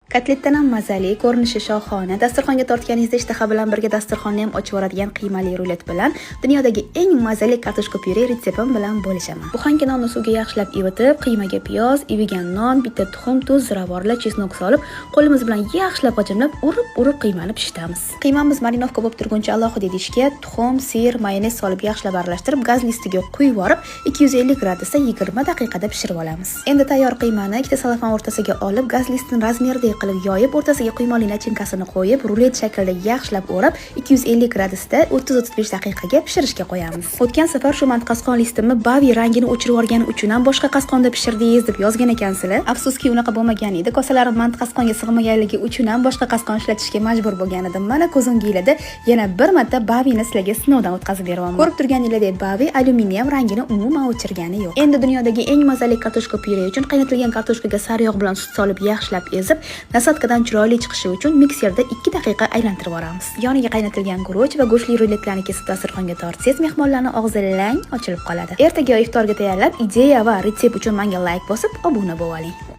Kotletdan ham mazali, ko'rinishi shohona, dasturxonga tortganingizda ishtaha bilan birga dasturxonni ham ochib yuboradigan qiymali rulet bilan dunyodagi eng mazali kartoshka pyure retseptim bilan bo'lishaman. Buxanka nonni suvga yaxshilab ivitib, qiymaga piyoz, ivigan non, bitta tuxum, tuz, ziravorli, chesnok solib, qo'limiz bilan yaxshilab g'ijimlab, urib qiymani pishitamiz. Qiymamiz marinovka bo'lib turguncha alohida idishga tuxum, sir, mayonez solib yaxshilab aralashtirib, gaz listiga quyib yuborib, 250 gradusda 20 daqiqada pishirib olamiz. Endi tayyor qiymani ikkita salafan o'rtasiga olib, gaz listini razmerdek qilib yoyib, o'rtasiga quymoqli nachinkasini qo'yib, rulet shaklida yaxshilab o'rab, 250 gradusda 30-35 daqiqaga pishirishga qo'yamiz. O'tgan safar shu manti qasqon listimni bavi rangini o'chirib yuborgani uchun ham boshqa qasqonda pishirdingiz deb yozgan ekansizlar. Afsuski unaqa bo'lmagan edi. Kosalarim manti qasqonga sig'maganligi uchun ham boshqa qasqon ishlatishga majbur bo'lgan edim. Mana ko'z o'ngingizda yana bir marta bavini sizlarga sinovdan o'tkazib beraman. Ko'rib turganingizdek, bavi alyuminiyam rangini umuman o'chirgani yo'q. Endi dunyodagi eng mazali kartoshka pyure uchun qaynatilgan kartoshkaga sariyog' bilan sut solib yaxshilab ezib, nasatkadan chiroyli chiqishi uchun mikserda 2 daqiqa aylantirib olamiz. Yoniga qaynatilgan guruch va go'shtli ruletlarni kesib dasturxonga tortsangiz, mehmonlarning og'zi lang ochilib qoladi. Ertaga iftorga tayyorlab, ideya va retsept uchun menga like bosib, obuna bo'ling.